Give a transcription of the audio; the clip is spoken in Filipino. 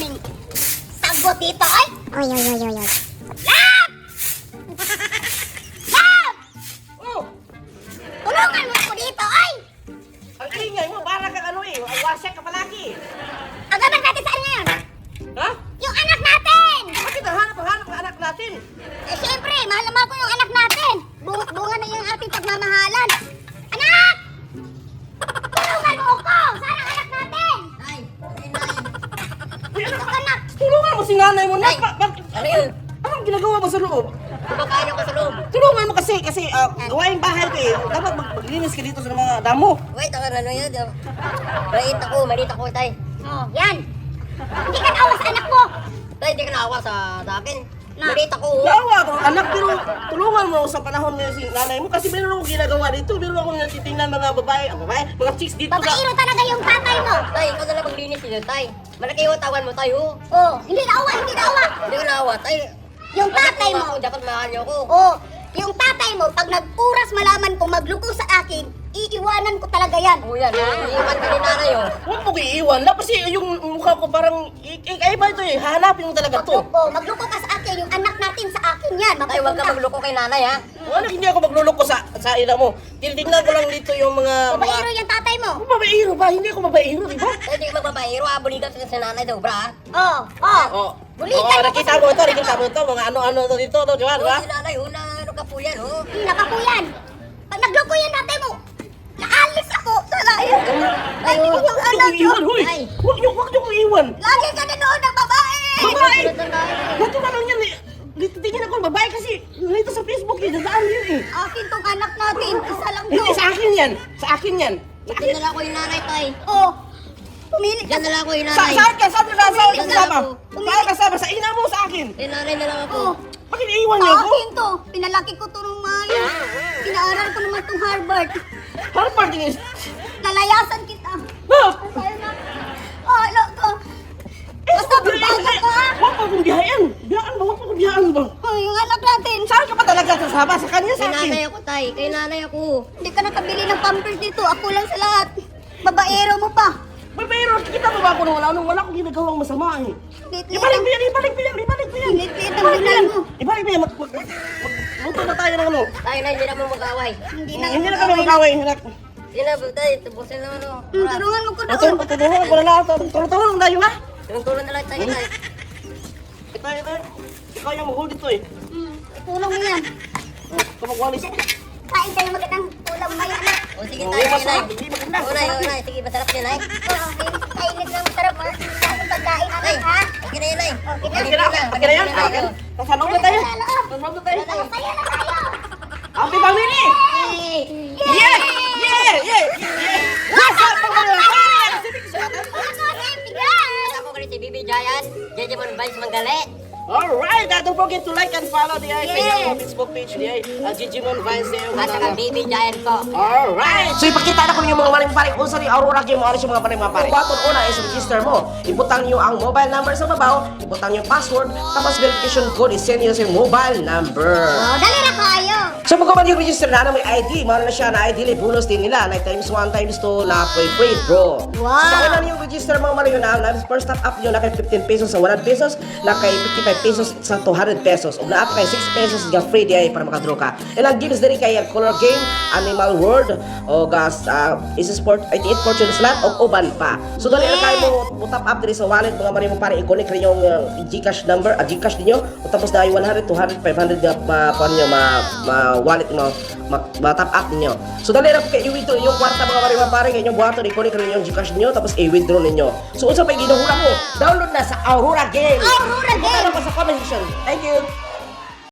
daming sagot dito, ay! Oy, oy, oy, oy, oy. Lab! Lab! Oh, Tulungan mo ako dito, ay! ang ingay mo, para kang ano eh, wasyak ka palagi. Ang anak natin saan ngayon? Ha? Yung anak natin! Bakit hanap ang anak natin? Eh, syempre, mahal naman ko yung anak natin. Bunga na yung ating pagmamahalan. Anak! Tulungan mo ako! Saan ang anak natin? Ay, Ito, anak! Tulungan mo si nanay mo na. Ay, ano yun? Anong ginagawa mo sa loob? Kumakain ako sa loob. Tulungan mo kasi gawain bahay ko eh. Dapat maglinis ka dito sa mga damo. Wait, ano yun? Maliit ako, tay. Oh, yan! Hindi ka naawa sa anak mo! Tay, hindi ka naawa sa akin. Na. Maliit ako. Naawa ako, anak, pero tulungan mo sa panahon ngayon si nanay mo kasi meron akong ginagawa dito. Meron akong natitingnan mga babae, mga chicks dito Babaero talaga yung tatay mo! Tay, ikaw na lang maglinis nila, tay. Malaki yung tawan mo, tay, oh. Oh, hindi naawa, hindi naawa! Hindi ka naawa, tay. Yung tatay mo! Ako, dapat mahal niyo ako. Oh, yung tatay mo, pag nagpuras malaman kong magluko sa akin, iiwanan ko talaga yan. Oo yan, iiwan ka ni nanay, oh. Huwag mo iiwan na kasi yung mukha ko parang iba ito eh. Hahanapin mo talaga to. Oh, magluko ka sa akin, yung anak natin sa akin yan. Tay, huwag ka Mapupunta. magloko kay nanay, ha. Wala, hindi ako magluloko sa ina mo. Tinitingnan ko lang dito yung mga... Babaero yung tatay mo. Ako babaero ba? Hindi ako babaero, di ba? Tay, hindi ka magbabayero, ha. Buligan sa nanay daw, bra, ha. Oh, oh. Oh. Bulikan Oh, mo nakita mo ito, mga ano-ano to dito, to, di ba? Di ba? Oh, si nanay, oh, na ano ka po yan, oh. Nakakuyan. Pag nagluko yan tatay mo, naalis ako. Salayo. Ay, yung Huwag anak niyo ko. iiwan, huy! Ay. Huwag niyo iiwan! Lagi ka na noon ng babae. Babae! Ba't ka lang yan eh? Tingin ako babae kasi nandito sa Facebook eh, dadaan yun eh. Akin tong anak natin. Isa lang to. Hindi, sa akin yan! Sa akin yan! Diyan na lang ako yung nanay, tay. Oh, pumili ka. Diyan na lang ako yung Saan nanay. ka? Saan ka? Saan ka kasama? Diyan Saan ka kasama? Sa ina mo, sa akin! Eh, nanay na lang ako. Oh, Bakit iiwan niyo ako? akin to. Pinalaki ko to nung mayo. Pinaaral ko naman tong Harvard. Harvard is... Lalayasan kita. No! Sa'yo na. Oh, ano ko. Basta magbago ka. Huwag pa kong biyahan! Biyaan ba? Huwag pa kong biyahan ba? Oh, yung anak natin. Saan ka pa talaga kasama? Sa kanya, sa Kay akin? nanay ako, tay. Kay nanay ako. Hindi ka nakabili ng pampers dito. Ako lang sa lahat. Babaero mo pa. Pero kita mo ba ako nung wala akong ginagawang masama eh. Lit-lit Ibalik mo ang, yan! Ibalik mo yan! Ibalik mo yan! lit-lit ang tingnan mo. Ibalik mo yan! Magluto na tayo ng ano. Tayo na, hindi na mo mag-away. Hindi na. Hindi na kami mag-away. Anak. Hindi na, tay. Tubusin na ano. Tulungan mo ko doon. Tutulungan ko na lang. Tulungan tayo ha. Tulong-tulong na lang tayo, tay. Ikaw yung mag-hold dito eh. Itulong mo yan. Ikaw magwalis. Kain tayo magandang ulam maya na. O, sige Oo, tayo, nay. masarap. Hindi maganda. O, nay, o, nay. Sige, masarap yan, nay. Oo, kainit lang masarap ha. Sa pagkain Nay, anak ha. okay na yan, nay. Okay na. Okay na yan. Sasanog na tayo. Sasanog na tayo. Masaya na tayo. Happy family! Yeah! Yeah! Yeah! What's up mga Ako ka rin si Bibi Giant, Jejemon Vibes Manggalit. Alright! Don't forget to like and follow the Facebook page niya. Digimon Vines niya. At saka Bibi Giant po. Alright! So ipakita na ko ninyo mga maling paring kung saan Aurora Game mo ano yung mga paring mga paring. Button una is register mo. Ibutang nyo ang mobile number sa babaw, ibutang nyo yung password, tapos verification code is send nyo sa mobile number. Oh, dali na kayo. So kung man yung register na may ID, meron na siya na ID, may bonus din nila. Like times 1, times 2, na free bro. Wow. So kung ano yung register mga maling na, first top up nyo na kay 15 pesos sa 100 pesos, na kay 55 pesos sa 200 pesos. O na kay 6 pesos ga free di ay para makadraw ka. Ilang games din kay color game, animal world, o gas, is sport, 88 fortune slot, o uban pa. So dali na kayo mo top up din sa wallet mga maling para i-connect rin yung Gcash number, Gcash ninyo, o tapos na 100, 200, 500 pa nyo wallet mo ma-top up ninyo. So dali na kayo i-withdraw yung kwarta mga pare-pare inyong buhaton, i-connect rin yung Gcash ninyo tapos i-withdraw ninyo. So unsa pa ginuhula mo? Download na sa Aurora Game. Aurora Game. Punta na pa sa comment section. Thank you.